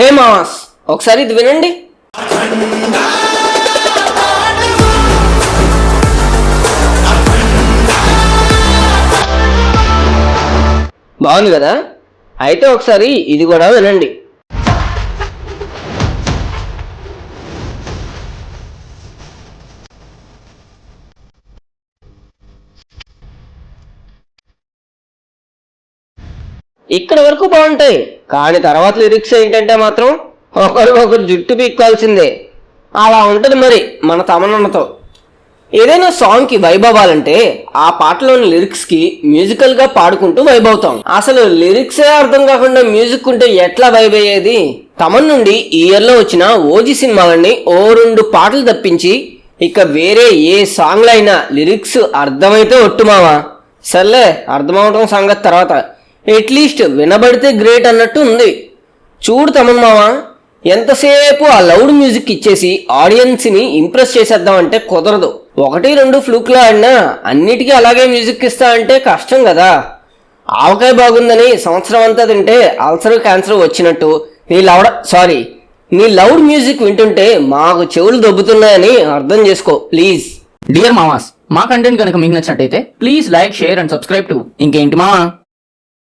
హే mass, ఒకసారి ఇది వినండి. బాగుంది కదా? అయితే ఒకసారి ఇది కూడా వినండి. ఇక్కడ వరకు బాగుంటాయి, కానీ తర్వాత లిరిక్స్ ఏంటంటే మాత్రం ఒకరికొకరు జుట్టు పీక్కాల్సిందే. అలా ఉంటుంది మరి మన తమన్నతో. ఏదైనా సాంగ్కి వైబ్ అవ్వాలంటే ఆ పాటలోని లిరిక్స్కి మ్యూజికల్గా పాడుకుంటూ వైబ్ అవుతాం. అసలు లిరిక్సే అర్థం కాకుండా మ్యూజిక్ ఉంటే ఎట్లా వైబ్ అయ్యేది? తమన్ నుండి ఈ ఇయర్లో వచ్చిన ఓజీ సినిమాలన్నీ ఓ 2 పాటలు తప్పించి ఇక వేరే ఏ సాంగ్లో అయినా లిరిక్స్ అర్థమైతే ఒట్టుమావా. సర్లే, అర్థమవటం సంగతి తర్వాత, అట్లీస్ట్ వినబడితే గ్రేట్ అన్నట్టు ఉంది. చూడు తమన్ మావా, ఎంతసేపు ఆ లౌడ్ మ్యూజిక్ ఇచ్చేసి ఆడియన్స్ని ఇంప్రెస్ చేసేద్దామంటే కుదరదు. 1-2 ఫ్లూక్లో ఆడినా అన్నిటికీ అలాగే మ్యూజిక్ ఇస్తా అంటే కష్టం కదా. ఆవకాయ బాగుందని సంవత్సరం అంతా తింటే అల్సర్ క్యాన్సర్ వచ్చినట్టు నీ లౌడ్ మ్యూజిక్ వింటుంటే మాకు చెవులు దొబ్బుతున్నాయని అర్థం చేసుకో ప్లీజ్. డియర్ మామాస్, మా కంటెంట్ కనుక మీకు నచ్చినట్టయితే please like, share and subscribe to ఇంకేంటి మామా.